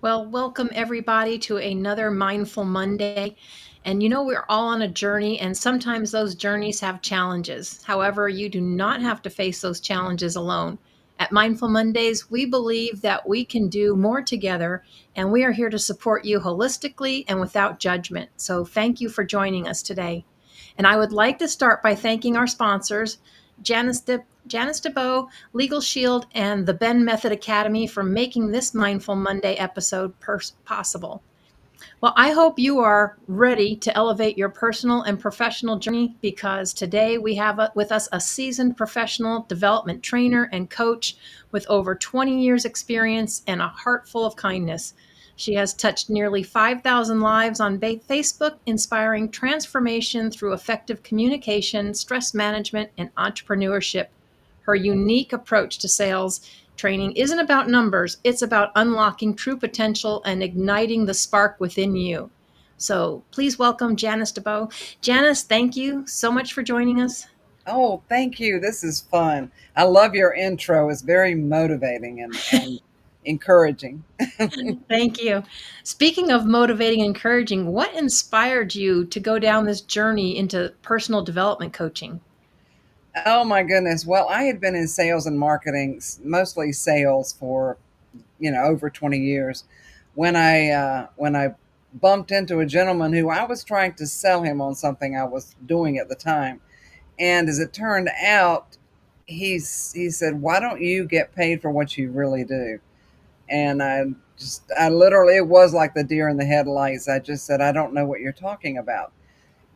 Well, welcome everybody to another Mindful Monday. And we're all on a journey, and sometimes those journeys have challenges. However, you do not have to face those challenges alone. At Mindful Mondays, we believe that we can do more together, and we are here to support you holistically and without judgment. So, thank you for joining us today. And I would like to start by thanking our sponsors, Janice Debo, Legal Shield, and the Ben Method Academy for making this Mindful Monday episode possible. Well, I hope you are ready to elevate your personal and professional journey because today we have with us a seasoned professional development trainer and coach with over 20 years experience and a heart full of kindness. She has touched nearly 5,000 lives on Facebook, inspiring transformation through effective communication, stress management, and entrepreneurship. Her unique approach to sales training isn't about numbers, it's about unlocking true potential and igniting the spark within you. So please welcome Janice Debo. Janice, thank you so much for joining us. Oh, thank you. This is fun. I love your intro. It's very motivating and encouraging. Thank you. Speaking of motivating and encouraging, what inspired you to go down this journey into personal development coaching? Oh my goodness. Well, I had been in sales and marketing, mostly sales for, over 20 years when I bumped into a gentleman who I was trying to sell him on something I was doing at the time. And as it turned out, he said, "Why don't you get paid for what you really do?" And I literally, it was like the deer in the headlights. I just said, "I don't know what you're talking about."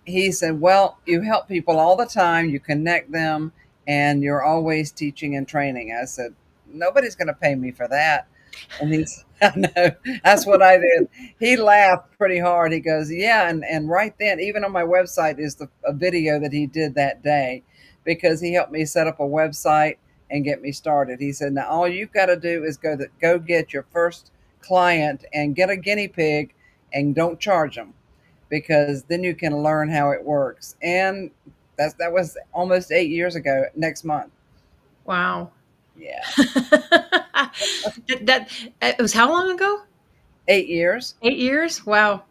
He said, "Well, you help people all the time, you connect them, and you're always teaching and training." I said, "Nobody's going to pay me for that." And he's, I know, that's what I did. He laughed pretty hard. He goes, "Yeah." And right then, even on my website is a video that he did that day because he helped me set up a website and get me started. He said, "Now all you've got to do is go get your first client and get a guinea pig and don't charge them because then you can learn how it works." And that was almost 8 years ago next month. Wow. Yeah, that it was how long ago? 8 years. 8 years? Wow.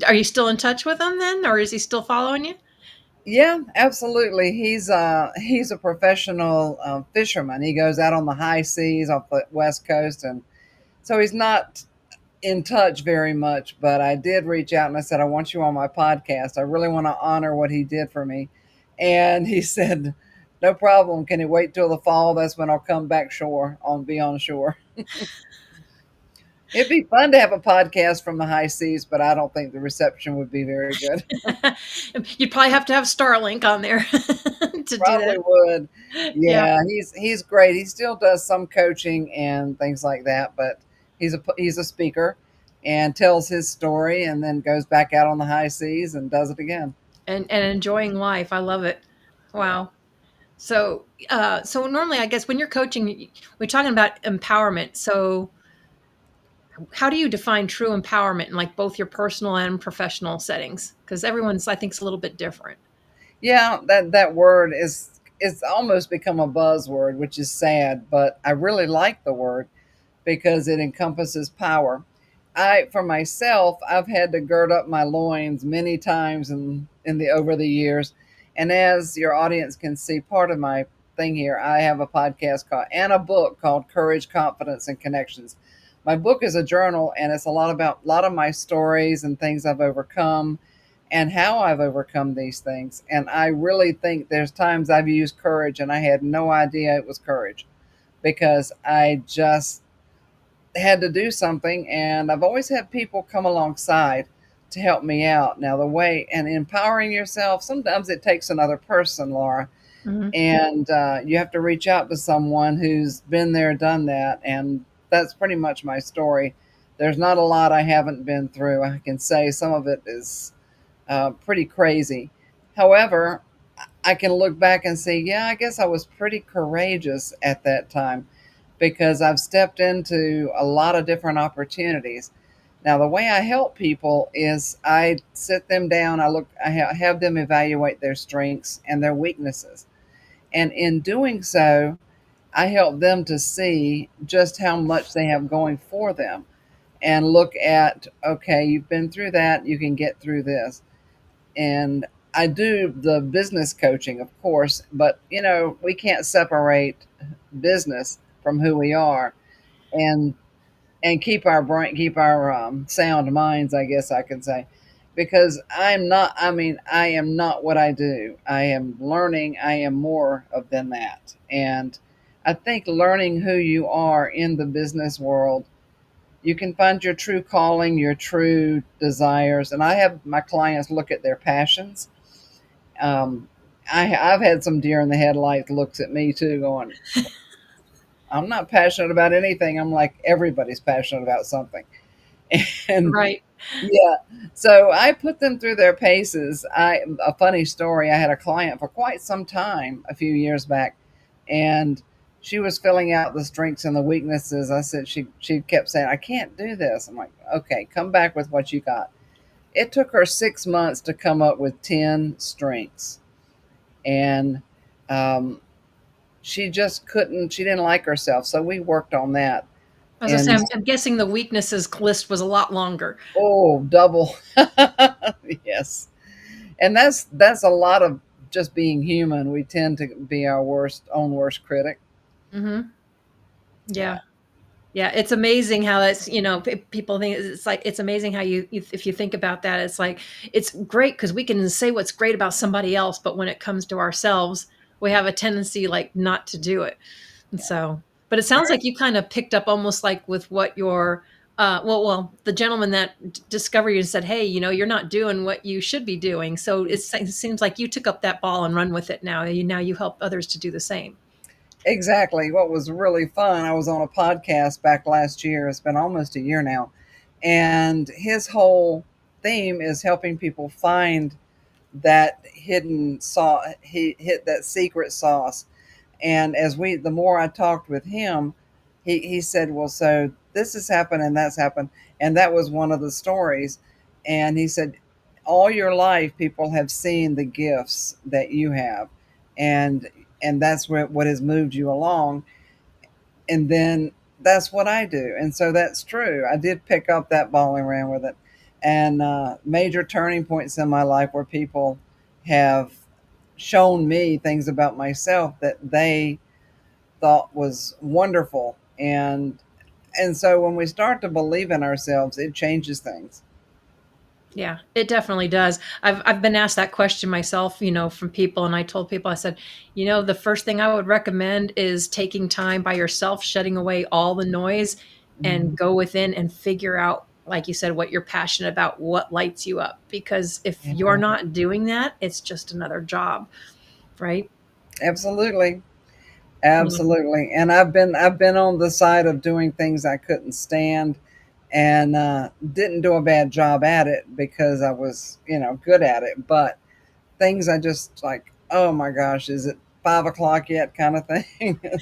Are you still in touch with him then, or is he still following you? Yeah, absolutely. He's a professional fisherman. He goes out on the high seas off the west coast, and so he's not in touch very much. But I did reach out and I said, "I want you on my podcast. I really want to honor what he did for me." And he said, "No problem. Can you wait till the fall? That's when I'll come back be on shore." It'd be fun to have a podcast from the high seas, but I don't think the reception would be very good. You'd probably have to have Starlink on there to do Probably that. would. Yeah. Yeah, he's great. He still does some coaching and things like that, but he's a speaker and tells his story and then goes back out on the high seas and does it again. And enjoying life. I love it. Yeah. Wow. So normally, I guess when you're coaching, we're talking about empowerment. So how do you define true empowerment in like both your personal and professional settings? Because everyone's, I think, is a little bit different. Yeah, that word is it's almost become a buzzword, which is sad, but I really like the word because it encompasses power. For myself, I've had to gird up my loins many times in the over the years. And as your audience can see, part of my thing here, I have a podcast called and a book called Courage, Confidence, and Connections. My book is a journal and it's a lot of my stories and things I've overcome and how I've overcome these things. And I really think there's times I've used courage and I had no idea it was courage because I just had to do something, and I've always had people come alongside to help me out. Now, the way and empowering yourself, sometimes it takes another person, Laura, Hmm. and you have to reach out to someone who's been there, done that, and that's pretty much my story. There's not a lot I haven't been through. I can say some of it is pretty crazy. However, I can look back and say, yeah, I guess I was pretty courageous at that time because I've stepped into a lot of different opportunities. Now, the way I help people is I sit them down, have them evaluate their strengths and their weaknesses. And in doing so, I help them to see just how much they have going for them. and look at, okay, you've been through that, you can get through this. And I do the business coaching, of course, but we can't separate business from who we are, and keep our brain, keep our sound minds, I guess I could say, because I'm not. I mean, I am not what I do. I am learning. I am more of than that, and I think learning who you are in the business world, you can find your true calling, your true desires. And I have my clients look at their passions. Um, I've had some deer in the headlights looks at me too, going, I'm not passionate about anything. I'm like, everybody's passionate about something. And Right. yeah, so I put them through their paces. A funny story, I had a client for quite some time a few years back, and she was filling out the strengths and the weaknesses. I said, she kept saying, I can't do this. I'm like, okay, come back with what you got. It took her 6 months to come up with 10 strengths. And um, she just couldn't, she didn't like herself. So we worked on that. As I say, And I'm guessing the weaknesses list was a lot longer. oh, double. Yes. And that's a lot of just being human. We tend to be our worst critic. Hmm. Yeah. Yeah. Yeah, it's amazing how that's, people think it's like it's amazing how if you think about that, it's like it's great because we can say what's great about somebody else, but when it comes to ourselves, we have a tendency like not to do it. And Yeah. so, but it sounds like you kind of picked up almost like with what your the gentleman that discovered you and said, "Hey, you're not doing what you should be doing." So it seems like you took up that ball and run with it now. You help others to do the same. Exactly. What was really fun, I was on a podcast back last year. It's been almost a year now. And his whole theme is helping people find that hidden sauce. He hit that secret sauce. And the more I talked with him, he said, well, so this has happened and that's happened. And that was one of the stories. And he said, all your life, people have seen the gifts that you have. And, and that's what has moved you along. And then that's what I do. And so that's true. I did pick up that ball and ran with it. And major turning points in my life where people have shown me things about myself that they thought was wonderful. And so when we start to believe in ourselves, it changes things. Yeah, it definitely does. I've been asked that question myself, from people, and I told people, I said, the first thing I would recommend is taking time by yourself, shutting away all the noise, and Mhm. go within and figure out, like you said, what you're passionate about, what lights you up. Because if you're Yeah, not doing that, it's just another job, right? absolutely. Yeah. Absolutely. And I've been on the side of doing things I couldn't stand, and didn't do a bad job at it because I was, good at it. But things I just like, oh my gosh, is it 5 o'clock yet kind of thing? Yeah,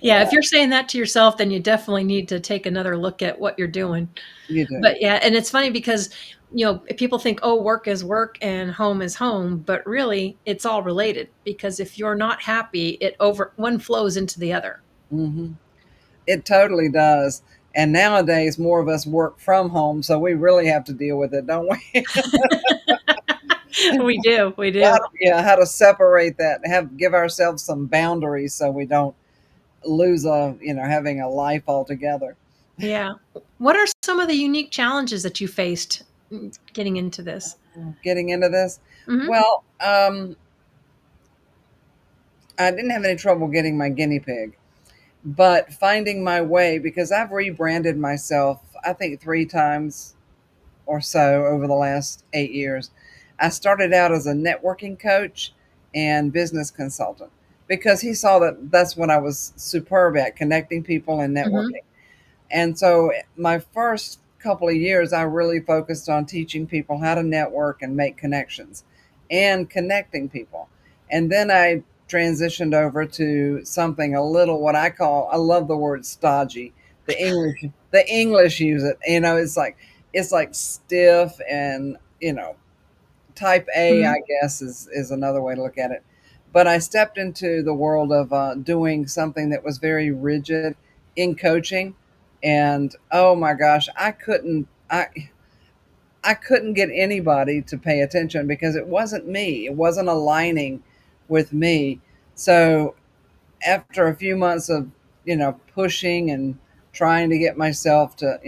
Yeah, if you're saying that to yourself, then you definitely need to take another look at what you're doing. you do. But yeah, and it's funny because, people think, oh, work is work and home is home, but really it's all related because if you're not happy, one flows into the other. Hmm. It totally does. And nowadays, more of us work from home, so we really have to deal with it, don't we? We do. We How do. to, yeah, how to separate that, give ourselves some boundaries so we don't lose having a life altogether. Yeah. What are some of the unique challenges that you faced getting into this? Getting into this, Hmm. well, I didn't have any trouble getting my guinea pig, but finding my way, because I've rebranded myself, I think 3 times or so over the last 8 years. I started out as a networking coach and business consultant because he saw that that's what I was superb at, connecting people and Hmm. networking. And so my first couple of years, I really focused on teaching people how to network and make connections and connecting people. And then I transitioned over to something a little what I call, I love the word stodgy. The English use it. It's like stiff and, type A, I Hmm. guess, is another way to look at it. But I stepped into the world of doing something that was very rigid in coaching, And oh my gosh, I couldn't get anybody to pay attention because it wasn't me. It wasn't aligning with me. So after a few months of, pushing and trying to get myself to,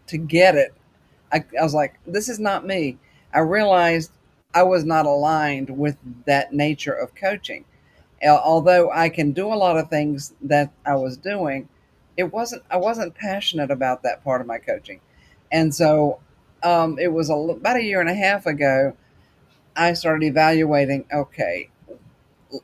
to get it, I was like, this is not me. I realized I was not aligned with that nature of coaching. Although I can do a lot of things that I was doing, I wasn't passionate about that part of my coaching. And so it was about a year and a half ago, I started evaluating, okay,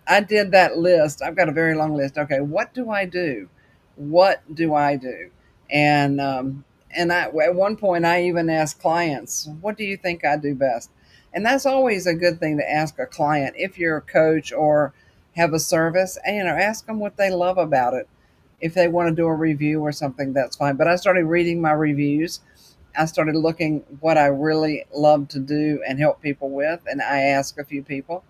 I did that list. I've got a very long list. Okay, what do I do? What do I do? And at one point I even asked clients, "What do you think I do best?" And that's always a good thing to ask a client if you're a coach or have a service. And, ask them what they love about it. If they want to do a review or something, that's fine. But I started reading my reviews. I started looking what I really love to do and help people with, and I asked a few people,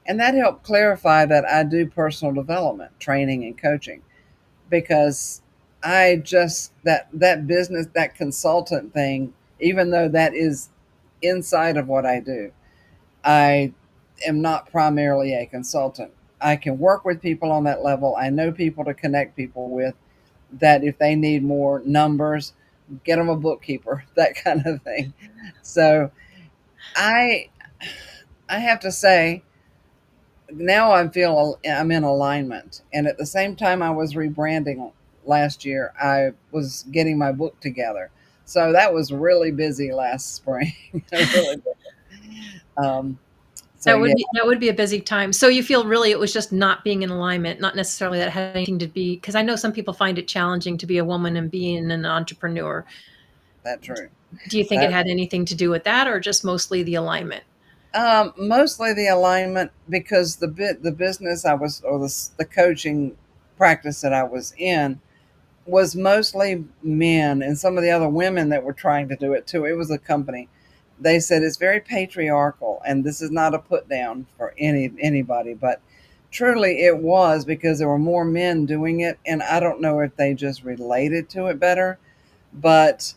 and that helped clarify that I do personal development, training, and coaching because I just, that business, that consultant thing, even though that is inside of what I do, I am not primarily a consultant. I can work with people on that level. I know people to connect people with, that if they need more numbers, get them a bookkeeper, that kind of thing. So I I have to say, now I feel I'm in alignment. And at the same time I was rebranding last year, I was getting my book together. So that was really busy last spring. Really busy. So That would yeah, be a busy time. So you feel really it was just not being in alignment, not necessarily that had anything to be, because I know some people find it challenging to be a woman and being an entrepreneur. that's true. Do you think it That had anything to do with that or just mostly the alignment? mostly the alignment because the business I was, or the coaching practice that I was in, was mostly men, and some of the other women that were trying to do it too. It was a company. They said it's very patriarchal, and this is not a put down for anybody, but truly it was, because there were more men doing it, and I don't know if they just related to it better, but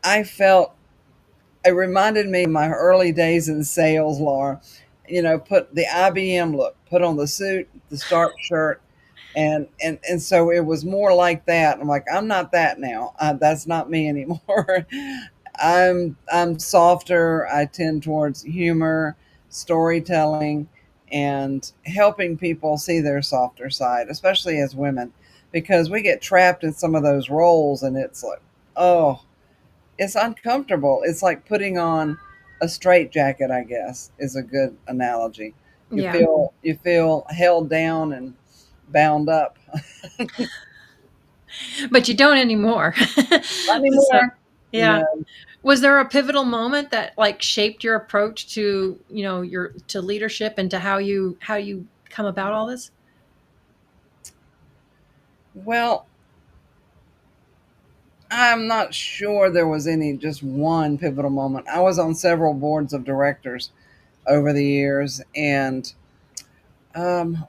I felt it reminded me of my early days in sales, Laura. Put the IBM look, put on the suit, the starch shirt, and so it was more like that. I'm like, I'm not that now. That's not me anymore. I'm softer. I tend towards humor, storytelling, and helping people see their softer side, especially as women, because we get trapped in some of those roles, and it's like, oh, it's uncomfortable. It's like putting on a straitjacket, I guess, is a good analogy. Yeah. You feel held down and bound up. But you don't anymore. Not So, anymore. yeah. No. Was there a pivotal moment that like shaped your approach to, your to leadership and to how you come about all this? Well, I'm not sure there was any just one pivotal moment. I was on several boards of directors over the years, and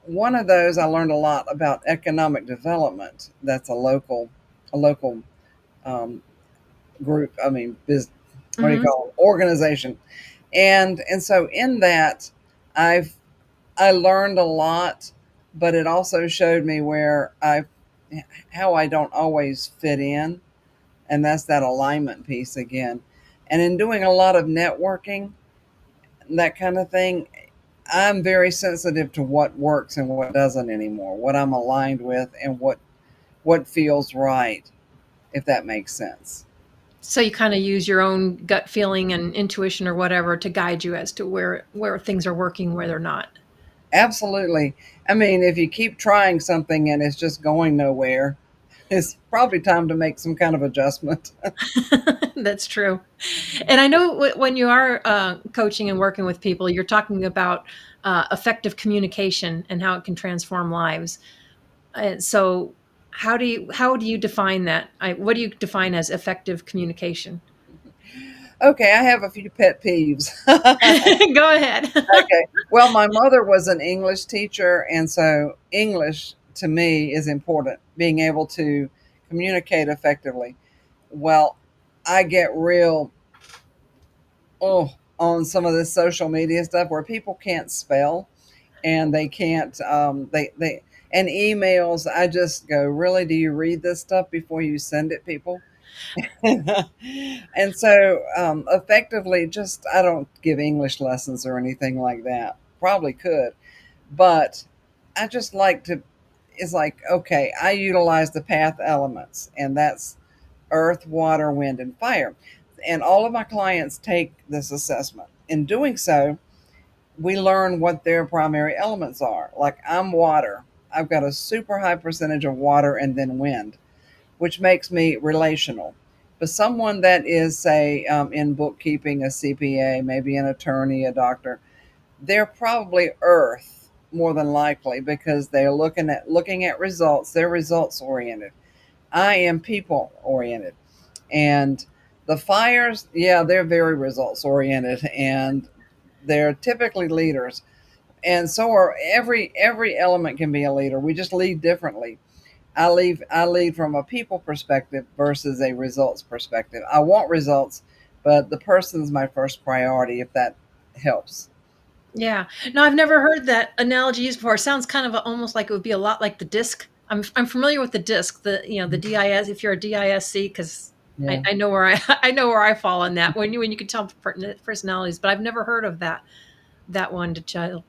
one of those I learned a lot about economic development. That's a local um, group. I mean, what do you Mhm. call it? Organization. And so in that, I've I learned a lot, but it also showed me where I how I don't always fit in, and that's that alignment piece again. And in doing a lot of networking, that kind of thing, I'm very sensitive to what works and what doesn't anymore, what I'm aligned with and what feels right, if that makes sense. So you kind of use your own gut feeling and intuition or whatever to guide you as to where things are working, where they're not. Absolutely. I mean, if you keep trying something and it's just going nowhere, it's probably time to make some kind of adjustment. That's true. And I know when you are coaching and working with people, you're talking about effective communication and how it can transform lives. So, how do you define that? What do you define as effective communication? Okay, I have a few pet peeves. Okay. Go ahead. Well, my mother was an English teacher, and so English to me is important. Being able to communicate effectively. Well, I get real on some of this social media stuff where people can't spell and they can't they and emails. I just go, really, do you read this stuff before you send it, people? And so effectively, just I don't give English lessons or anything like that. Probably could, but I just like to. It's like, okay, I utilize the path elements, and that's earth, water, wind, and fire. And all of my clients take this assessment. In doing so, we learn what their primary elements are. Like, I'm water. I've got a super high percentage of water and then wind, which makes me relational. But someone that is, say, in bookkeeping, a CPA, maybe an attorney, a doctor, they're probably earth more than likely because they're looking at results. They're results oriented. I am people oriented. And the fires, yeah, they're very results oriented and they're typically leaders. And so are every element can be a leader. We just lead differently. I lead from a people perspective versus a results perspective. I want results, but the person's my first priority if that helps. Yeah. No, I've never heard that analogy used before. It sounds kind of almost like it would be a lot like the disc. I'm familiar with the disc, the DIS. If you're a DISC, because Yeah. I know where I I know where I fall on that when you can tell personalities, but I've never heard of that one to child.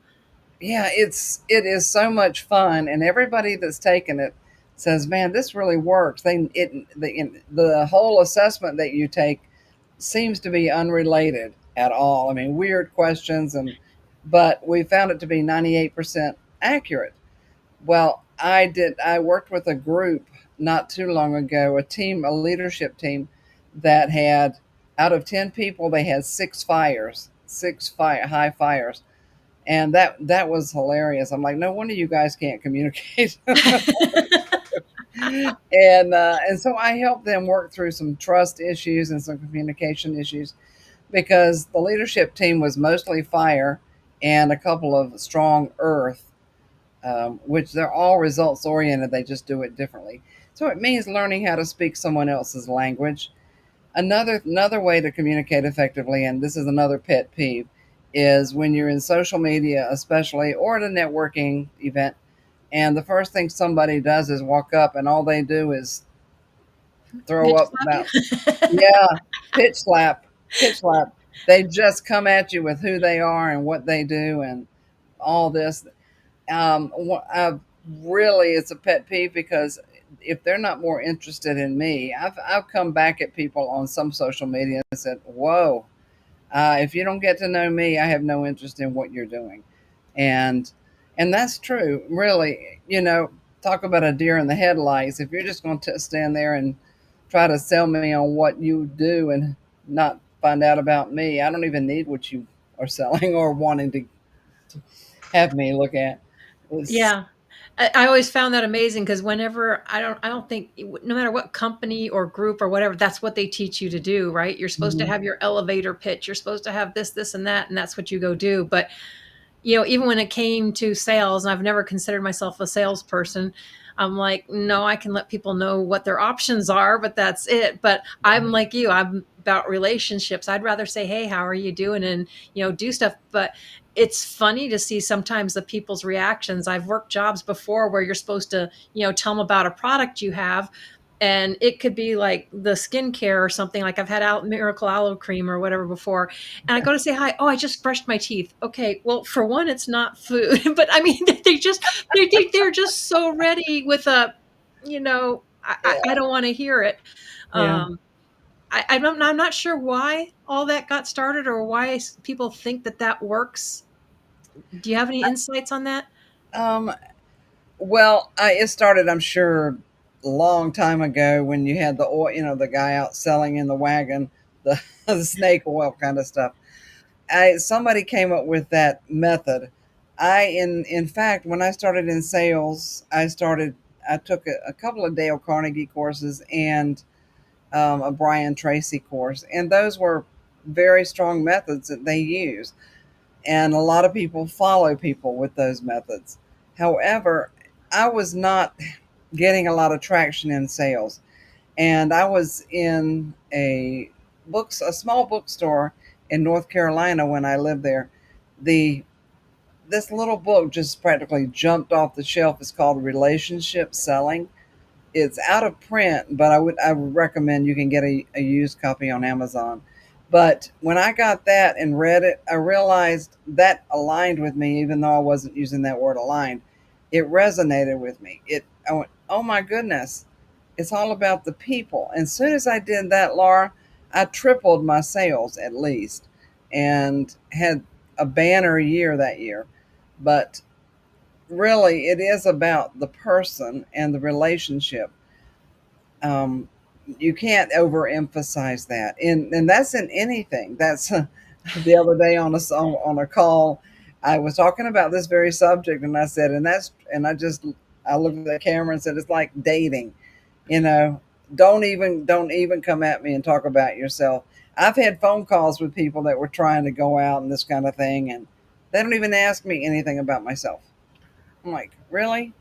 Yeah, it is so much fun, and everybody that's taken it says, "Man, this really works." The whole assessment that you take seems to be unrelated at all. I mean, weird questions, but we found it to be 98% accurate. Well, I worked with a group not too long ago, a leadership team that had, out of 10 people, they had high fires, and that was hilarious. I'm like, no wonder you guys can't communicate. And so I helped them work through some trust issues and some communication issues because the leadership team was mostly fire and a couple of strong earth, which they're all results oriented. They just do it differently. So it means learning how to speak someone else's language. Another way to communicate effectively, and this is another pet peeve, is when you're in social media, especially, or at a networking event, and the first thing somebody does is walk up, and all they do is throw Bitch up slap you. about, yeah, pitch slap, pitch slap. They just come at you with who they are and what they do and all this. Really, it's a pet peeve because if they're not more interested in me, I've come back at people on some social media and said, "Whoa, if you don't get to know me, I have no interest in what you're doing," and and that's true. Really, talk about a deer in the headlights. If you're just going to stand there and try to sell me on what you do and not find out about me, I don't even need what you are selling or wanting to have me look at. It's Yeah. I always found that amazing because whenever I don't think no matter what company or group or whatever, that's what they teach you to do, right? You're supposed to Mhm. have your elevator pitch. You're supposed to have this, and that, and that's what you go do. But even when it came to sales, and I've never considered myself a salesperson, I'm like, no, I can let people know what their options are, but that's it. But I'm like you, I'm about relationships. I'd rather say, hey, how are you doing? And, do stuff. But it's funny to see sometimes the people's reactions. I've worked jobs before where you're supposed to, tell them about a product you have, and it could be like the skincare or something. Like I've had Miracle Aloe Cream or whatever before, and I go to say hi. Oh, I just brushed my teeth. Okay, well, for one, it's not food, but I mean, they're just so ready with a, I Yeah, don't want to hear it. yeah. Um, I'm not sure why all that got started or why people think that works. Do you have any insights on that? Um, well, it started, I'm sure, a long time ago when you had the oil, the guy out selling in the wagon, the, the snake oil kind of stuff. Somebody came up with that method. In fact, when I started in sales, I took a couple of Dale Carnegie courses and a Brian Tracy course, and those were very strong methods that they use. And a lot of people follow people with those methods. However, I was not getting a lot of traction in sales. And I was in a small bookstore in North Carolina when I lived there. The This little book just practically jumped off the shelf. It's called Relationship Selling. It's out of print, but I would recommend you can get a used copy on Amazon. But when I got that and read it, I realized that aligned with me, even though I wasn't using that word aligned. It resonated with me. I went, oh my goodness, it's all about the people. And as soon as I did that, Laura, I tripled my sales at least, and had a banner year that year. But really, it is about the person and the relationship. um, you can't overemphasize that, and that's in anything. That's the other day on a call, I was talking about this very subject, and I said, and I looked at the camera and said, it's like dating, you know. Don't even come at me and talk about yourself. I've had phone calls with people that were trying to go out and this kind of thing, and they don't even ask me anything about myself. I'm like, really?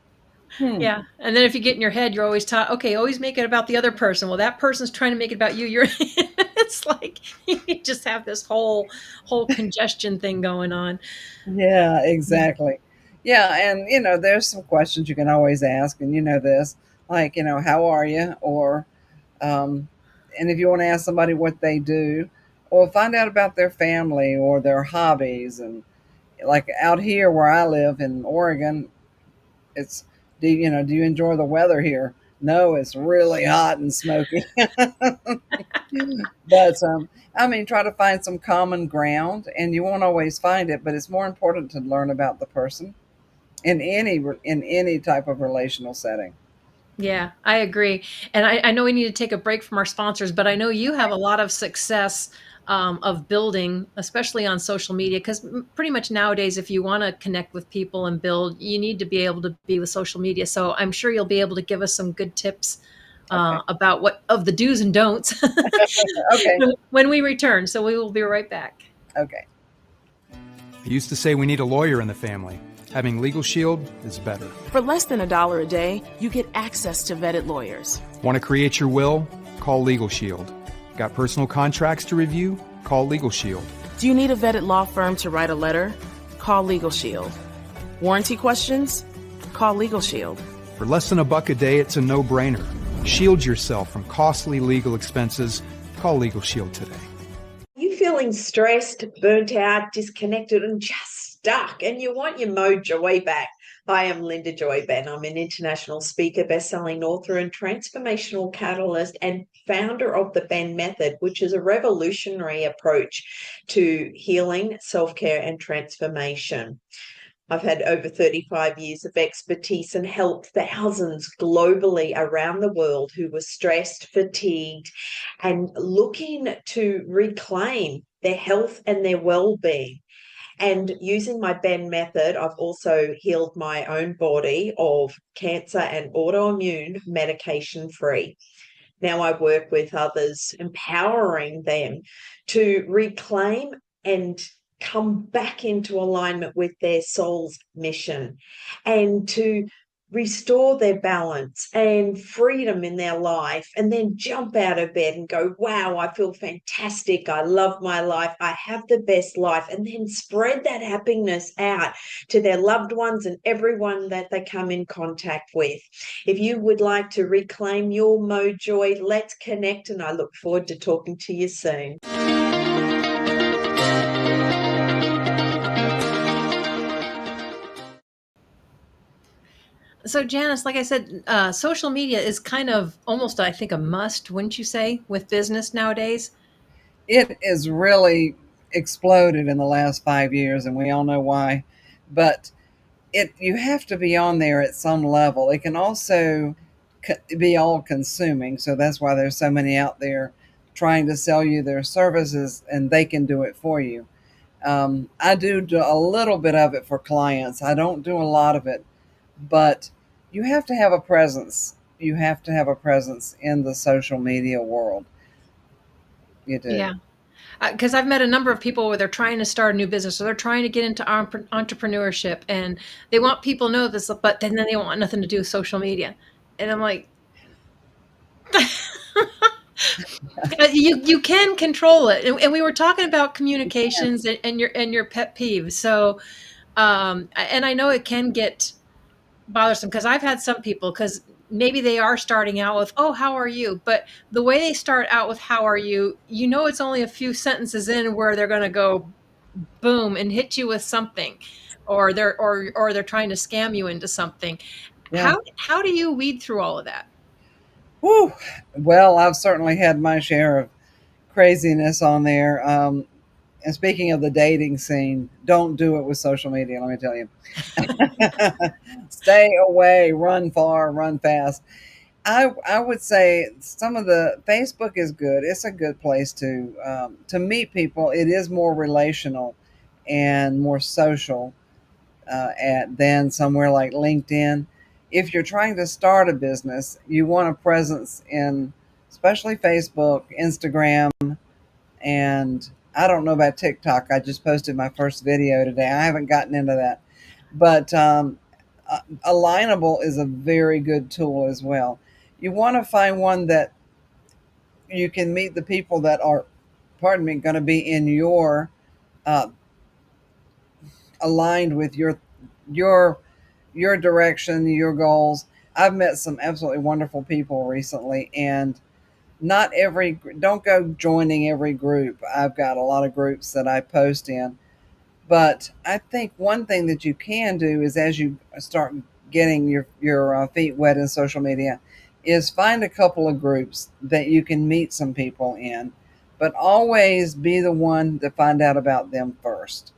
Hmm. Yeah. And then if you get in your head, you're always taught, okay, always make it about the other person. Well, that person's trying to make it about you. You're it's like you just have this whole congestion thing going on. Yeah, Yeah. exactly. Yeah, and there's some questions you can always ask, and this, like, how are you? Or, um, and if you want to ask somebody what they do, or find out about their family or their hobbies. And like out here where I live in Oregon, it's, do you enjoy the weather here? No, it's really hot and smoky. But I mean, try to find some common ground, and you won't always find it, but it's more important to learn about the person in any type of relational setting. Yeah, I agree. And I know we need to take a break from our sponsors, but I know you have a lot of success of building, especially on social media, because pretty much nowadays, if you want to connect with people and build, you need to be able to be with social media. So I'm sure you'll be able to give us some good tips Okay. about what of the do's and don'ts Okay. when we return. So we will be right back. Okay. I used to say we need a lawyer in the family. Having Legal Shield is better. For less than $1 a day, you get access to vetted lawyers. Want to create your will? Call Legal Shield. Got personal contracts to review? Call Legal Shield. Do you need a vetted law firm to write a letter? Call Legal Shield. Warranty questions? Call Legal Shield. For less than $1 a day, it's a no-brainer. Shield yourself from costly legal expenses. Call Legal Shield today. You feeling stressed, burnt out, disconnected, and just stuck, and you want your mojo back? Hi, I'm Linda Joy Ben. I'm an international speaker, best-selling author, and transformational catalyst, and founder of the Ben Method, which is a revolutionary approach to healing, self-care, and transformation. I've had over 35 years of expertise and helped thousands globally around the world who were stressed, fatigued, and looking to reclaim their health and their well-being. And using my Ben method, I've also healed my own body of cancer and autoimmune medication free. Now I work with others, empowering them to reclaim and come back into alignment with their soul's mission, and to restore their balance and freedom in their life, and then jump out of bed and go, wow, I feel fantastic. I love my life. I have the best life. And then spread that happiness out to their loved ones and everyone that they come in contact with. If you would like to reclaim your mojo, let's connect. And I look forward to talking to you soon. So, Janice, like I said, social media is kind of almost, I think, a must, wouldn't you say, with business nowadays? It has really exploded in the last 5 years, and we all know why. But you have to be on there at some level. It can also be all consuming. So that's why there's so many out there trying to sell you their services, and they can do it for you. I do a little bit of it for clients. I don't do a lot of it, but you have to have a presence. You have to have a presence in the social media world. You do. Yeah. Because I've met a number of people where they're trying to start a new business or they're trying to get into entrepreneurship, and they want people to know this, but then they want nothing to do with social media. And I'm like, You can control it, and we were talking about communications and your pet peeves. So, and I know it can get bothersome because I've had some people because maybe they are starting out with, "Oh, how are you?" But the way they start out with "How are you?" You know, it's only a few sentences in where they're going to go boom and hit you with something, or they're trying to scam you into something. Yeah. How do you weed through all of that? Whew. Well, I've certainly had my share of craziness on there. And speaking of the dating scene, don't do it with social media, let me tell you. Stay away, run far, run fast. I would say some of the Facebook is good. It's a good place to meet people. It is more relational and more social than somewhere like LinkedIn. If you're trying to start a business, you want a presence in especially Facebook, Instagram, and I don't know about TikTok. I just posted my first video today. I haven't gotten into that, but Alignable is a very good tool as well. You want to find one that you can meet the people that are, pardon me, going to be in your uh, aligned with your your direction, your goals. I've met some absolutely wonderful people recently, and not every don't go joining every group. I've got a lot of groups that I post in, but I think one thing that you can do is as you start getting your feet wet in social media, is find a couple of groups that you can meet some people in, but always be the one to find out about them first.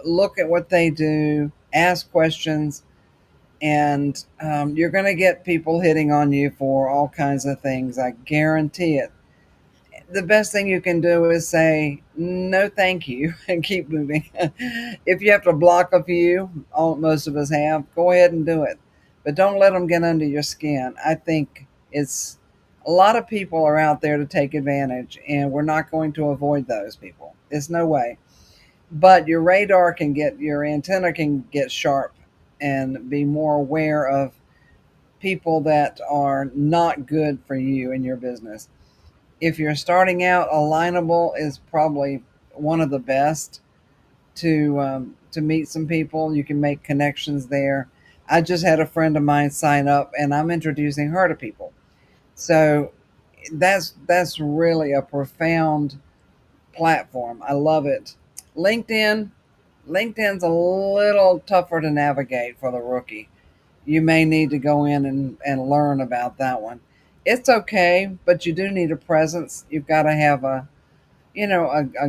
Look at what they do, ask questions, and you're going to get people hitting on you for all kinds of things. I guarantee it. The best thing you can do is say no thank you and keep moving. If you have to block a few, most of us have, go ahead and do it, but don't let them get under your skin. I think it's a lot of people are out there to take advantage, and we're not going to avoid those people. There's no way. But your antenna can get sharp and be more aware of people that are not good for you and your business. If you're starting out, Alignable is probably one of the best to meet some people. You can make connections there. I just had a friend of mine sign up, and I'm introducing her to people. So that's really a profound platform. I love it. LinkedIn, LinkedIn's a little tougher to navigate for the rookie. You may need to go in and learn about that one. It's okay, but you do need a presence. You've got to have a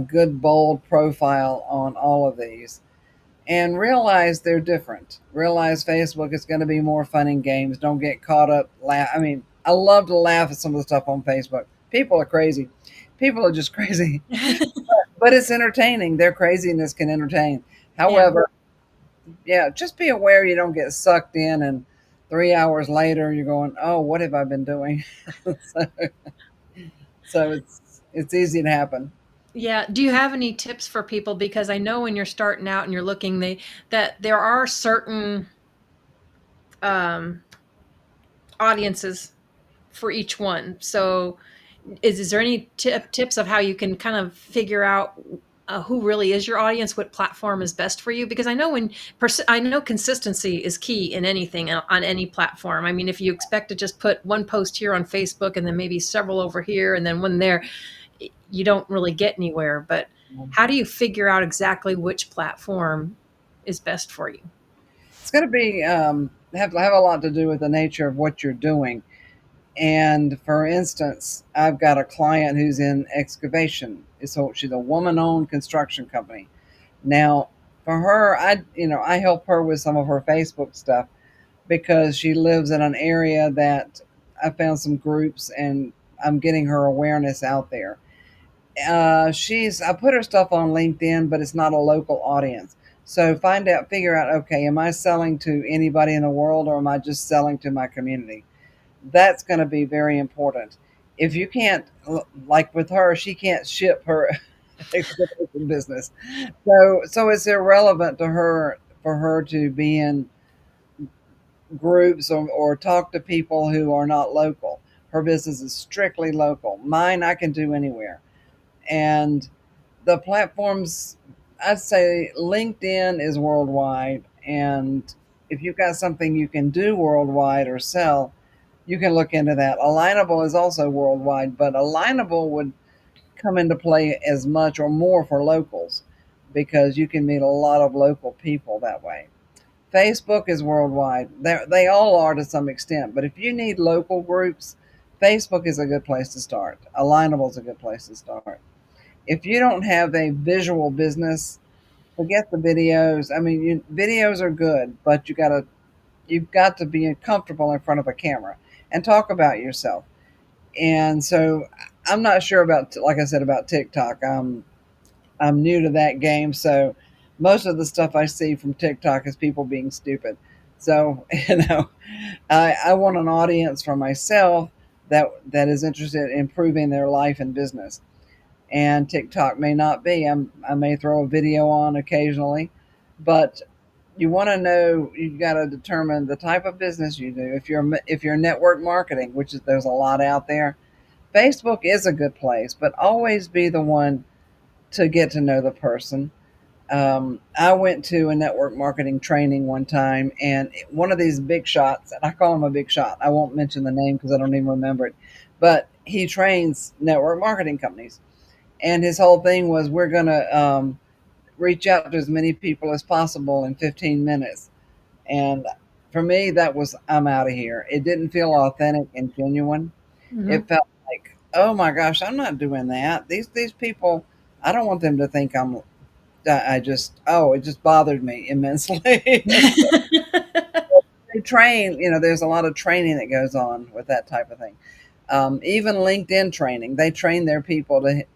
good bold profile on all of these, and realize they're different. Realize Facebook is going to be more fun and games. Don't get caught up. I mean, I love to laugh at some of the stuff on Facebook. People are crazy. People are just crazy, but it's entertaining. Their craziness can entertain. Yeah. However, yeah, just be aware you don't get sucked in, and 3 hours later you're going, "Oh, what have I been doing?" so, so it's easy to happen. Yeah. Do you have any tips for people? Because I know when you're starting out and you're looking, that there are certain um, audiences for each one. So, is there any tips of how you can kind of figure out who really is your audience, what platform is best for you? Because I know I know consistency is key in anything on any platform. I mean, if you expect to just put one post here on Facebook and then maybe several over here and then one there, you don't really get anywhere. But how do you figure out exactly which platform is best for you? It's going to be have a lot to do with the nature of what you're doing. And for instance, I've got a client who's in excavation. So she's a woman-owned construction company. Now, for her, I help her with some of her Facebook stuff because she lives in an area that I found some groups, and I'm getting her awareness out there. I put her stuff on LinkedIn, but it's not a local audience. So figure out, okay, am I selling to anybody in the world, or am I just selling to my community? That's going to be very important. If you can't, like with her, she can't ship her excavation business, so it's irrelevant to her for her to be in groups or talk to people who are not local. her business is strictly local. Mine, I can do anywhere. And the platforms, I'd say LinkedIn is worldwide. And if you've got something you can do worldwide or sell, you can look into that. Alignable is also worldwide, but Alignable would come into play as much or more for locals because you can meet a lot of local people that way. Facebook is worldwide. They all are to some extent, but if you need local groups, Facebook is a good place to start. Alignable is a good place to start. If you don't have a visual business, forget the videos. I mean, videos are good, but you've got to be comfortable in front of a camera and talk about yourself. And so I'm not sure about, like I said, about TikTok. I'm new to that game, so most of the stuff I see from TikTok is people being stupid. So I want an audience for myself that is interested in improving their life and business. And TikTok may not be. I may throw a video on occasionally, but you want to know, you've got to determine the type of business you do. If you're network marketing, which is, there's a lot out there, Facebook is a good place, but always be the one to get to know the person. I went to a network marketing training one time, and one of these big shots, and I call him a big shot. I won't mention the name because I don't even remember it, but he trains network marketing companies, and his whole thing was, we're going to reach out to as many people as possible in 15 minutes. And for me, that was, I'm out of here. It didn't feel authentic and genuine. It Mhm. felt like, oh my gosh, I'm not doing that. These people, I don't want them to think I just, oh, it just bothered me immensely. So they train, there's a lot of training that goes on with that type of thing. Even LinkedIn training, they train their people to,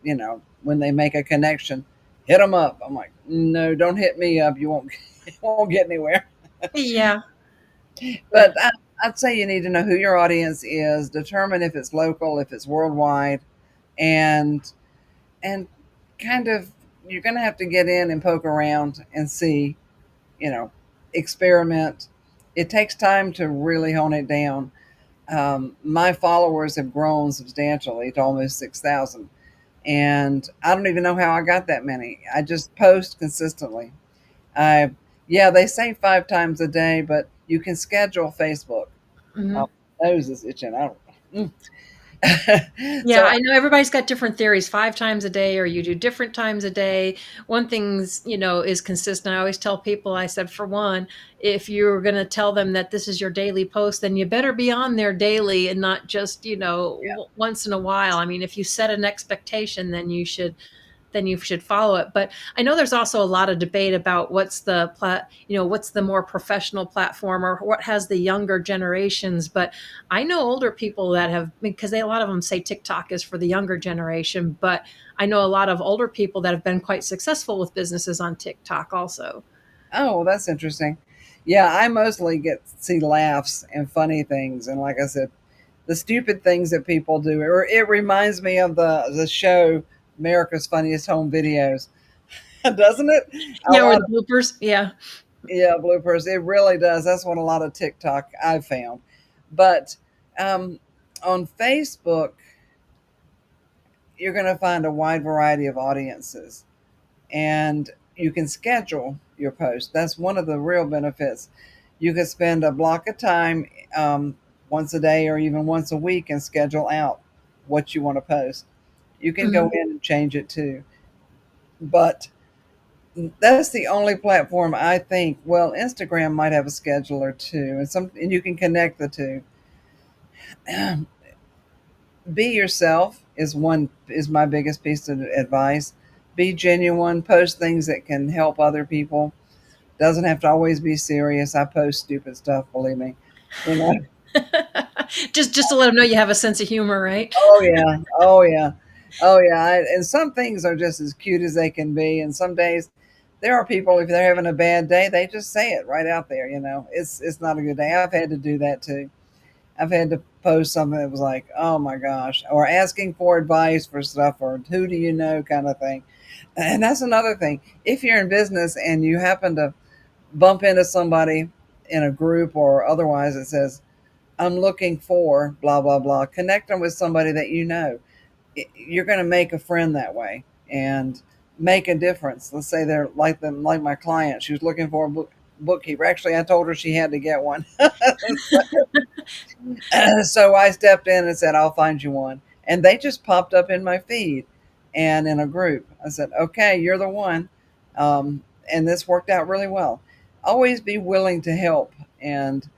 when they make a connection, hit them up. I'm like, no, don't hit me up. You won't, you won't get anywhere. Yeah. But I'd say you need to know who your audience is, determine if it's local, if it's worldwide, and and kind of, you're going to have to get in and poke around and see, you know, experiment. It takes time to really hone it down. My followers have grown substantially to almost 6,000. And I don't even know how I got that many. I just post consistently. I, yeah, they say 5 times a day, but you can schedule Facebook. Mhm. Oh, my nose is itching. I don't. Yeah, So, I know everybody's got different theories, 5 times a day or you do different times a day. One thing's, is consistent. I always tell people, I said, for one, if you're gonna tell them that this is your daily post, then you better be on there daily and not just, yeah. once in a while. I mean, if you set an expectation, then you should follow it. But I know there's also a lot of debate about what's the more professional platform or what has the younger generations. But I know older people that have, because a lot of them say TikTok is for the younger generation, but I know a lot of older people that have been quite successful with businesses on TikTok also. Oh, that's interesting. Yeah, I mostly get see laughs and funny things, and like I said, the stupid things that people do. It reminds me of the show America's Funniest Home Videos, doesn't it? A Yeah, or lot the of, bloopers. Yeah. yeah, bloopers. It really does. That's what a lot of TikTok I've found. But um, on Facebook, you're going to find a wide variety of audiences, and you can schedule your post. That's one of the real benefits. You could spend a block of time, once a day or even once a week, and schedule out what you want to post. You can go Mhm. in and change it too. But that's the only platform I think. Well, Instagram might have a scheduler too, and you can connect the two. Be yourself is my biggest piece of advice. Be genuine, post things that can help other people. Doesn't have to always be serious. I post stupid stuff, believe me. You know. just to let them know you have a sense of humor, right? Oh yeah. Oh yeah. Oh yeah. And some things are just as cute as they can be. And some days there are people, if they're having a bad day, they just say it right out there. It's not a good day. I've had to do that too. I've had to post something that was like, oh my gosh, or asking for advice for stuff, or who do you know, kind of thing. And that's another thing. If you're in business and you happen to bump into somebody in a group or otherwise that says, I'm looking for blah, blah, blah. Connect them with somebody that you know. You're going to make a friend that way and make a difference. Let's say they're like them, like my client. She was looking for a bookkeeper. Actually, I told her she had to get one. So I stepped in and said, I'll find you one. And they just popped up in my feed and in a group. I said, okay, you're the one. And this worked out really well. Always be willing to help. And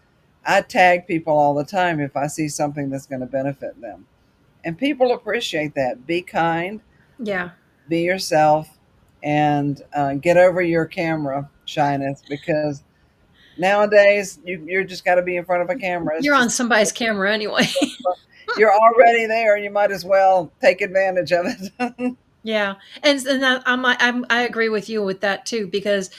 I tag people all the time if I see something that's going to benefit them. And people appreciate that. Be kind, Yeah. be yourself, and get over your camera shyness, because nowadays you're just got to be in front of a camera. It's You're on just, somebody's camera anyway. you're already there. You might as well take advantage of it. Yeah, and I agree with you with that too, because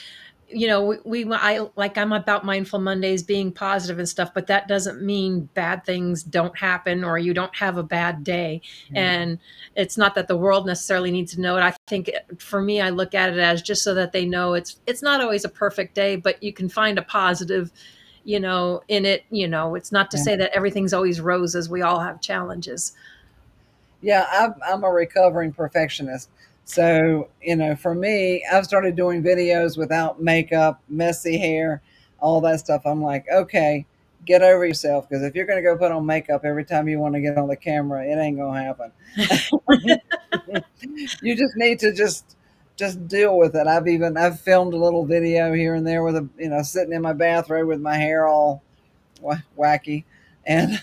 I'm about mindful Mondays, being positive and stuff, but that doesn't mean bad things don't happen or you don't have a bad day. And it's not that the world necessarily needs to know it. I think for me, I look at it as just so that they know it's not always a perfect day, but you can find a positive, in it. It's not to Yeah. say that everything's always roses. We all have challenges. Yeah, I'm a recovering perfectionist. So, for me, I've started doing videos without makeup, messy hair, all that stuff. I'm like, okay, get over yourself, because if you're going to go put on makeup every time you want to get on the camera, it ain't going to happen. You just need to just deal with it. I've filmed a little video here and there with sitting in my bathrobe with my hair all wacky and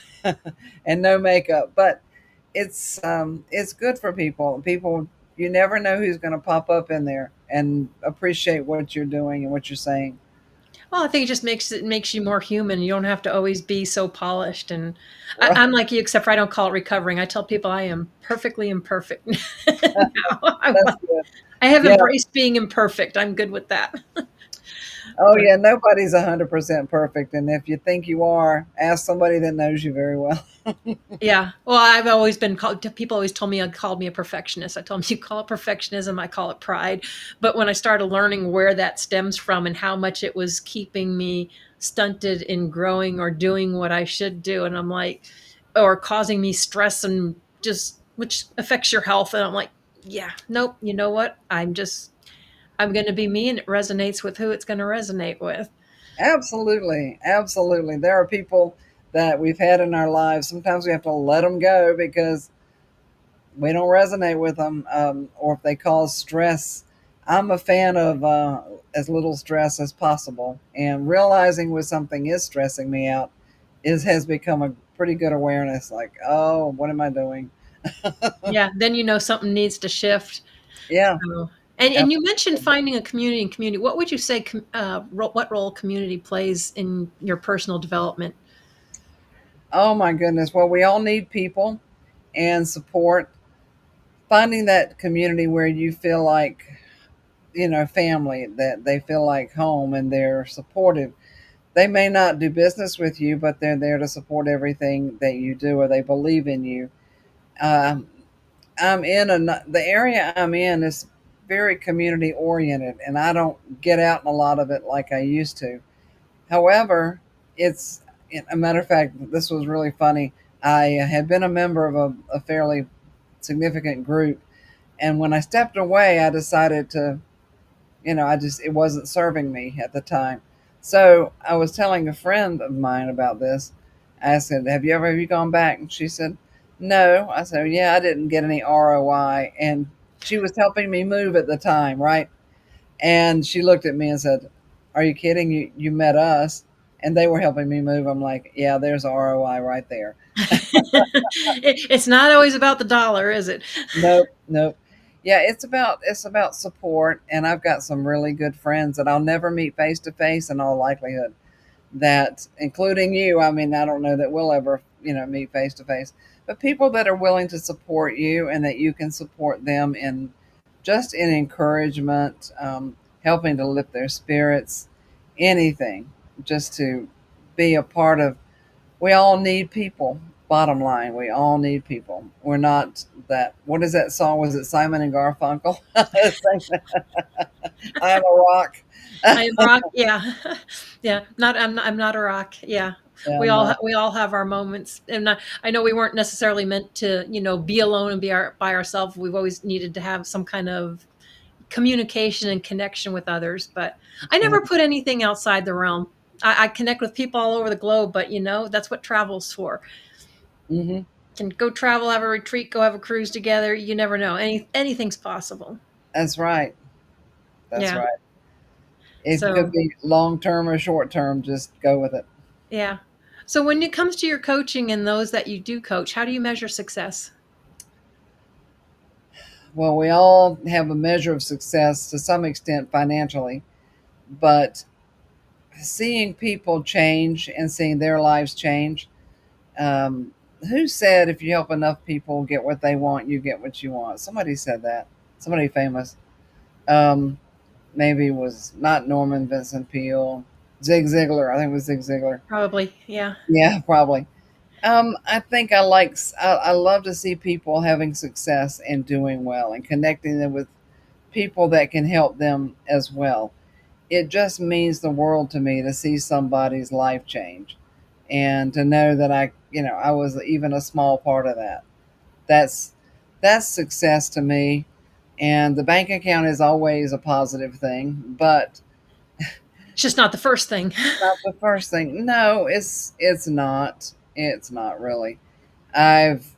and no makeup, but it's good for people. People, you never know who's going to pop up in there and appreciate what you're doing and what you're saying. Well, I think it just makes you more human. You don't have to always be so polished. And Right. I'm like you, except for I don't call it recovering. I tell people I am perfectly imperfect now. That's good. I have Yeah. embraced being imperfect. I'm good with that. Oh But yeah, nobody's 100% perfect, and if you think you are, ask somebody that knows you very well. yeah, well, I've always been called. People always told me, called me a perfectionist. I told them, you call it perfectionism, I call it pride. But when I started learning where that stems from and how much it was keeping me stunted in growing or doing what I should do, and I'm like, or causing me stress and just which affects your health, and I'm like, yeah, nope. You know what? I'm going to be me, and it resonates with who it's going to resonate with. Absolutely, absolutely. There are people that we've had in our lives. Sometimes we have to let them go because we don't resonate with them, or if they cause stress. I'm a fan of as little stress as possible, and realizing when something is stressing me out has become a pretty good awareness. Like, oh, what am I doing? Yeah, then something needs to shift. Yeah. So, and you mentioned finding a community and community. What would you say? What role community plays in your personal development? Oh my goodness. Well, we all need people and support. Finding that community where you feel like, family, that they feel like home and they're supportive. They may not do business with you, but they're there to support everything that you do, or they believe in you. Um, the area I'm in is very community oriented, and I don't get out in a lot of it like I used to. However, it's a matter of fact, this was really funny. I had been a member of a fairly significant group, and when I stepped away, I decided to, it wasn't serving me at the time. So I was telling a friend of mine about this. I said, have you gone back? And she said, no. I said, yeah, I didn't get any ROI. And she was helping me move at the time, right? And she looked at me and said, are you kidding? You met us and they were helping me move. I'm like, yeah, there's ROI right there. It's not always about the dollar, is it? Nope, nope. Yeah, it's about support, and I've got some really good friends that I'll never meet face to face in all likelihood. That, including you, I mean, I don't know that we'll ever, meet face to face, but people that are willing to support you and that you can support them in encouragement, helping to lift their spirits, anything, just to be a part of. We all need people. bottom line, we all need people. We're not that. What is that song? Was it Simon and Garfunkel? I'm a rock. I am rock. Yeah, yeah. Not. I'm not a rock. Yeah. Yeah, no. We all have our moments, and I know we weren't necessarily meant to, be alone and be by ourselves. We've always needed to have some kind of communication and connection with others. But I Yeah. never put anything outside the realm. I connect with people all over the globe, but that's what travel's for. Hmm. Can go travel, have a retreat, go have a cruise together. You never know. Anything's possible. That's right. That's Yeah. right. It could So be long term or short term. Just go with it. yeah. So when it comes to your coaching and those that you do coach, how do you measure success? Well, we all have a measure of success to some extent financially, but seeing people change and seeing their lives change. Um, who said if you help enough people get what they want, you get what you want? Somebody said that. Somebody famous. Um, Maybe it was not Norman Vincent Peale. Zig Ziglar. I think it was Zig Ziglar. Probably. Yeah. Yeah, probably. I think I love to see people having success and doing well and connecting them with people that can help them as well. It just means the world to me to see somebody's life change and to know that I was even a small part of that. That's that's success to me. And the bank account is always a positive thing, but It's just not the first thing. not the first thing. No, it's not. It's not really. I've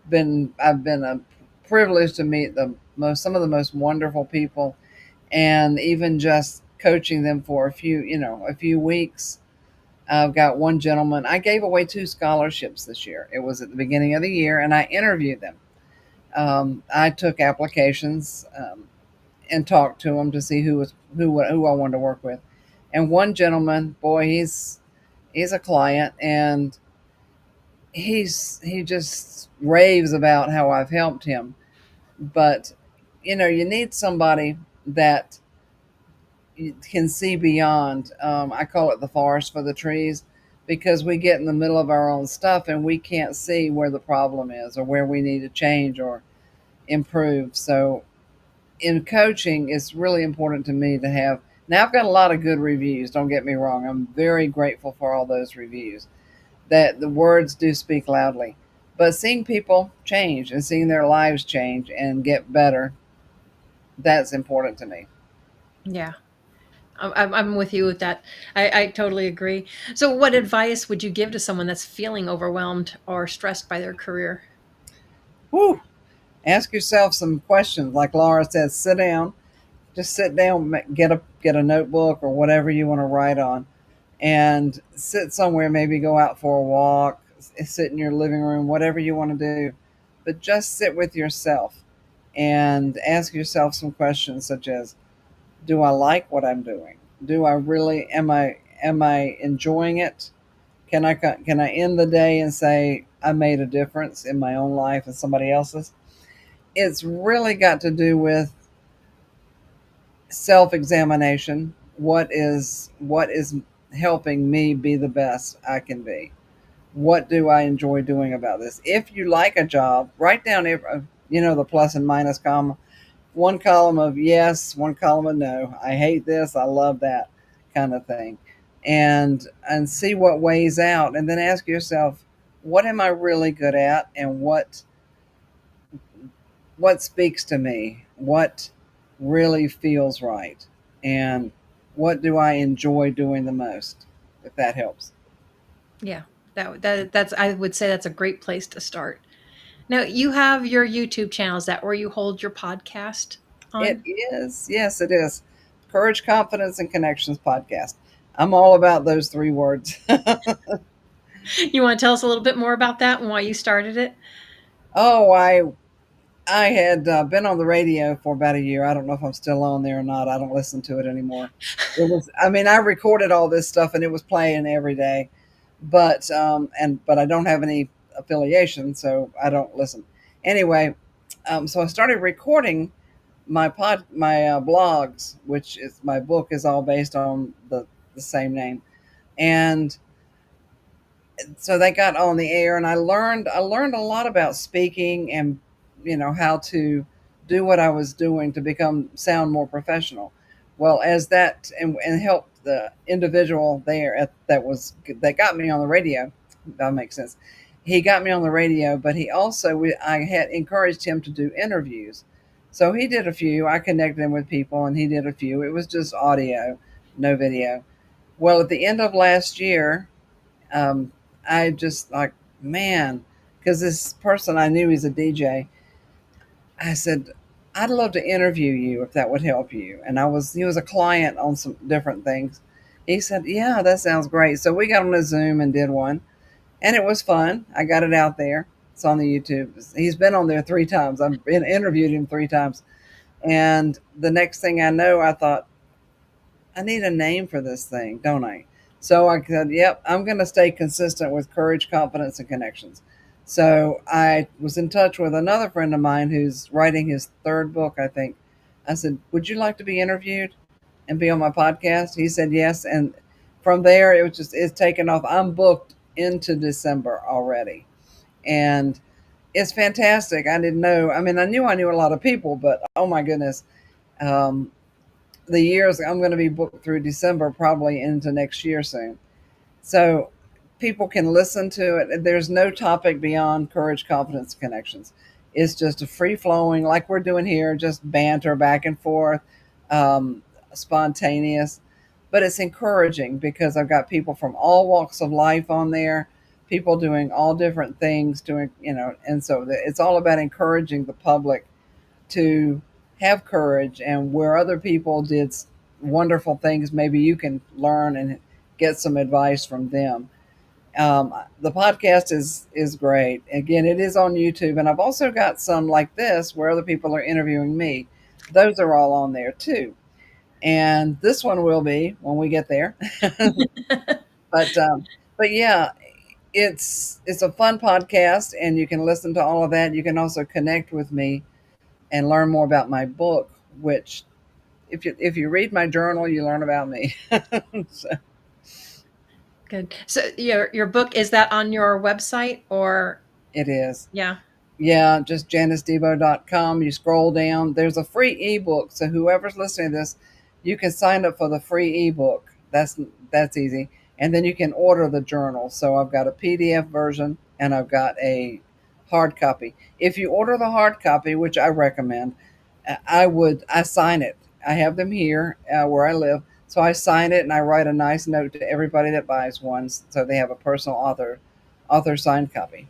I've been a privilege to meet some of the most wonderful people, and even just coaching them for a few weeks. I've got one gentleman. I gave away 2 scholarships this year. It was at the beginning of the year, and I interviewed them. I took applications and talked to them to see who I wanted to work with. And one gentleman, boy, he's a client, and he just raves about how I've helped him. But you need somebody that you can see beyond. I call it the forest for the trees, because we get in the middle of our own stuff and we can't see where the problem is or where we need to change or improve. So in coaching, it's really important to me to have. Now, I've got a lot of good reviews. Don't get me wrong. I'm very grateful for all those reviews. That the words do speak loudly. But seeing people change and seeing their lives change and get better, that's important to me. Yeah. I'm with you with that. I totally agree. So, what advice would you give to someone that's feeling overwhelmed or stressed by their career? Whew. Ask yourself some questions. Like Laura says, sit down. Just sit down, get a notebook or whatever you want to write on, and sit somewhere. Maybe go out for a walk, sit in your living room, whatever you want to do. But just sit with yourself and ask yourself some questions such as, do I like what I'm doing? Do I really am I enjoying it? Can I end the day and say I made a difference in my own life and somebody else's? It's really got to do with self-examination. What is helping me be the best I can be? What do I enjoy doing about this? If you like a job, write down the plus and minus column. One column of yes, one column of no. I hate this, I love that, kind of thing. And see what weighs out, and then ask yourself, what am I really good at, and what speaks to me? What really feels right? And what do I enjoy doing the most? If that helps. Yeah, that's I would say that's a great place to start. Now, you have your YouTube channel. Is that where you hold your podcast It on? is. Yes, it is. Courage, Confidence, and Connections podcast. I'm all about those 3 words. You want to tell us a little bit more about that and why you started it? Oh, I had been on the radio for about a year. I don't know if I'm still on there or not. I don't listen to it anymore. I mean, I recorded all this stuff and it was playing every day, but I don't have any affiliation, so I don't listen. Anyway, so I started recording my blogs, which is my book is all based on the same name, and so they got on the air, and I learned a lot about speaking, and how to do what I was doing to become sound more professional. Well, as that and helped the individual there that got me on the radio. That makes sense. He got me on the radio, but he also I had encouraged him to do interviews. So he did a few. I connected him with people, and he did a few. It was just audio, no video. Well, at the end of last year, um, I just like, man, because this person I knew, he's a DJ. I said, I'd love to interview you if that would help you. And he was a client on some different things. He said, yeah, that sounds great. So we got on a Zoom and did one, and it was fun. I got it out there. It's on the YouTube. He's been on there 3 times. I've been interviewed him 3 times. And the next thing I know, I thought, I need a name for this thing, don't I? So I said, yep, I'm going to stay consistent with courage, confidence, and connections. So I was in touch with another friend of mine who's writing his third book, I think. I said, would you like to be interviewed and be on my podcast? He said yes. And from there, it's taken off. I'm booked into December already. And it's fantastic. I didn't know. I mean, I knew a lot of people, but oh my goodness. Um, the years I'm going to be booked through December, probably into next year soon. So people can listen to it. There's no topic beyond courage, confidence, connections. It's just a free flowing, like we're doing here, just banter back and forth, um, spontaneous. But it's encouraging because I've got people from all walks of life on there, people doing all different things, and so it's all about encouraging the public to have courage, and where other people did wonderful things, maybe you can learn and get some advice from them. The podcast is great. Again, it is on YouTube, and I've also got some like this where other people are interviewing me. Those are all on there too, and this one will be when we get there. but but yeah, it's a fun podcast, and you can listen to all of that. You can also connect with me and learn more about my book, which if you read my journal, you learn about me. So Good. So your book, is that on your website or? it is. Yeah. Yeah, just janicedebo.com. You scroll down. There's a free ebook. So whoever's listening to this, you can sign up for the free ebook. That's easy. And then you can order the journal. So I've got a PDF version and I've got a hard copy. If you order the hard copy, which I recommend, I sign it. I have them here where I live. So I sign it and I write a nice note to everybody that buys one, so they have a personal author signed copy.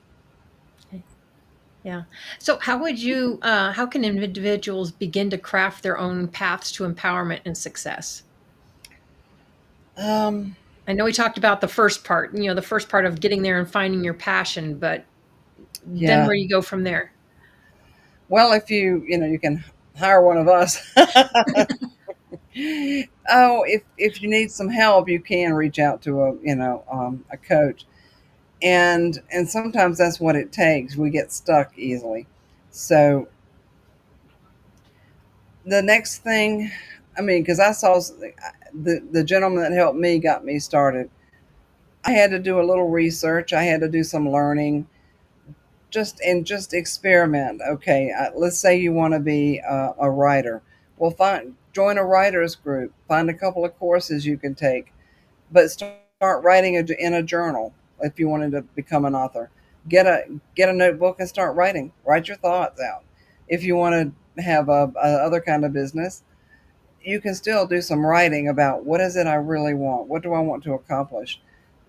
Yeah. So how can individuals begin to craft their own paths to empowerment and success? Um, I know we talked about the first part, the first part of getting there and finding your passion, but then yeah. where do you go from there? Well, if you can hire one of us. Oh, if you need some help, you can reach out to a coach, and sometimes that's what it takes. We get stuck easily. So the next thing, I mean, because I saw the gentleman that helped me got me started. I had to do a little research. I had to do some learning, just experiment. Okay, let's say you want to be a writer. Well, join a writers group. Find a couple of courses you can take, but start writing in a journal. If you wanted to become an author, get a notebook and start writing. Write your thoughts out. If you want to have a other kind of business, you can still do some writing about what is it I really want. What do I want to accomplish,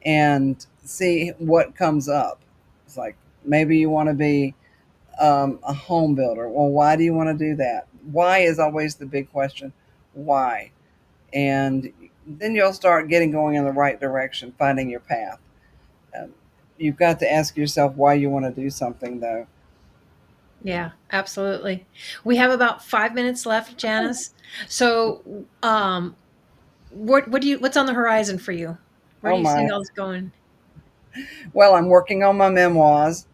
and see what comes up. It's like maybe you want to be a home builder. Well, why do you want to do that? Why is always the big question. Why? And then you'll start going in the right direction, finding your path. Um, you've got to ask yourself why you want to do something, though. Yeah, absolutely. We have about 5 minutes left, Janice. So, what's on the horizon for you? Where Oh do you see my. all this going? Well, I'm working on my memoirs,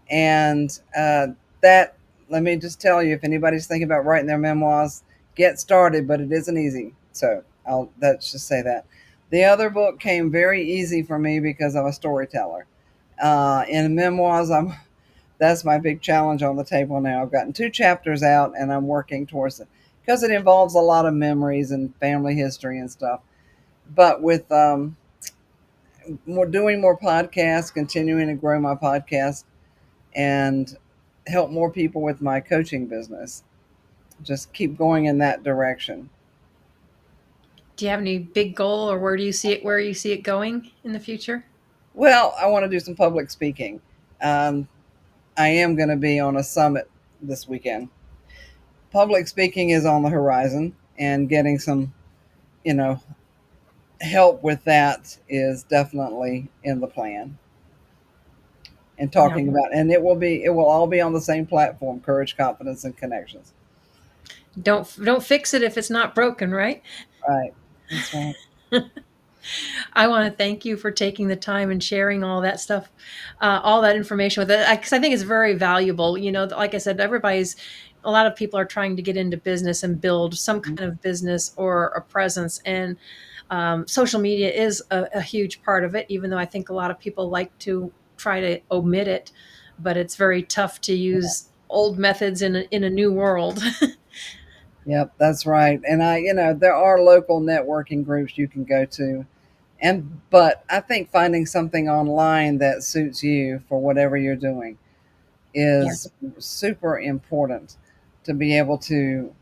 and that. Let me just tell you, if anybody's thinking about writing their memoirs, get started, but it isn't easy. So let's just say that. The other book came very easy for me because I'm a storyteller. In memoirs, that's my big challenge on the table now. I've gotten 2 chapters out, and I'm working towards it because it involves a lot of memories and family history and stuff. But with doing more podcasts, continuing to grow my podcast, and help more people with my coaching business. Just keep going in that direction. Do you have any big goal, or where you see it going in the future? Well, I want to do some public speaking. Um, I am going to be on a summit this weekend. Public speaking is on the horizon, and getting some, you know, help with that is definitely in the plan. And Yeah. talking about, and it will all be on the same platform: courage, confidence, and connections. Don't fix it if it's not broken, right? Right. That's right. I want to thank you for taking the time and sharing all that stuff, all that information with it, because I think it's very valuable. Like I said, a lot of people are trying to get into business and build some kind of business or a presence, and social media is a huge part of it. Even though I think a lot of people like to try to omit it, but it's very tough to use old methods in a new world. Yep, that's right. And there are local networking groups you can go to. But I think finding something online that suits you for whatever you're doing Yeah. is super important to be able to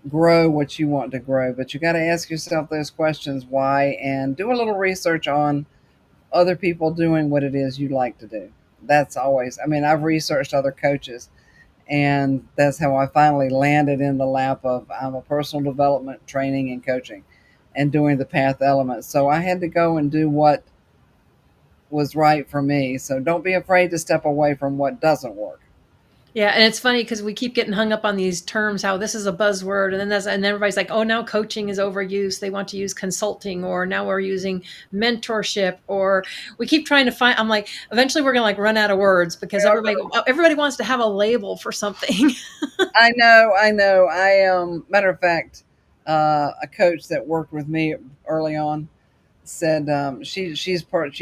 grow what you want to grow. But you got to ask yourself those questions, why, and do a little research on other people doing what it is you like to do. That's always, I mean, I've researched other coaches, and that's how I finally landed in the lap of I'm a personal development training and coaching and doing the path elements. So I had to go and do what was right for me. So don't be afraid to step away from what doesn't work. Yeah, and it's funny because we keep getting hung up on these terms, how this is a buzzword, and then everybody's like, "Oh, now coaching is overused. They want to use consulting, or now we're using mentorship." Or we keep trying to find. I'm like, eventually we're gonna like run out of words because everybody wants to have a label for something. I know, I know. Matter of fact, a coach that worked with me early on said she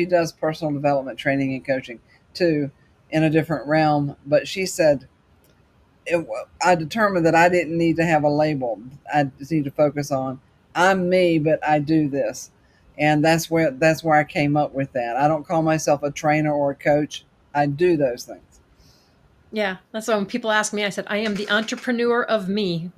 does personal development training and coaching too, in a different realm. But she said I determined that I didn't need to have a label. I just need to focus on I'm me, but I do this, and that's where I came up with that. I don't call myself a trainer or a coach. I do those things. Yeah, that's why when people ask me, I said, I am the entrepreneur of me.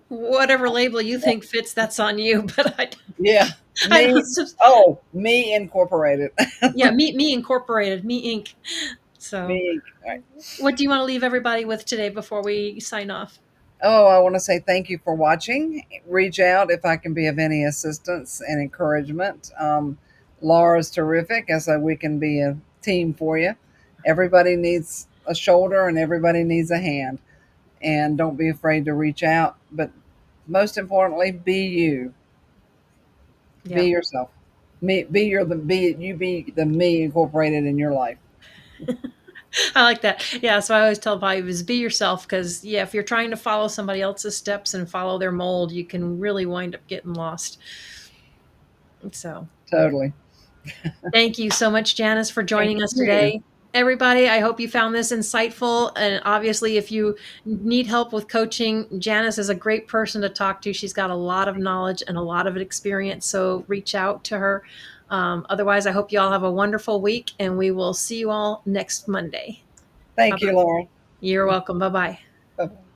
Whatever label you think fits, that's on you. But Yeah, I me. don't. Oh, me incorporated. Yeah, me incorporated, me Inc. So, Me. All right. what do you want to leave everybody with today before we sign off? Oh, I want to say thank you for watching. Reach out if I can be of any assistance and encouragement. Laura's terrific, as we can be a team for you. Everybody needs a shoulder and everybody needs a hand. And don't be afraid to reach out. But most importantly, be you. Be Yeah. yourself. Be the me incorporated in your life. I like that. Yeah, so I always tell people is be yourself because yeah, if you're trying to follow somebody else's steps and follow their mold, you can really wind up getting lost. So, Totally. thank you so much, Janice, for Thank joining us you. today. Everybody, I hope you found this insightful. And obviously, if you need help with coaching, Janice is a great person to talk to. She's got a lot of knowledge and a lot of experience. So reach out to her. Otherwise, I hope you all have a wonderful week and we will see you all next Monday. Bye Thank bye. you, Laura. You're welcome. Bye bye. Bye-bye.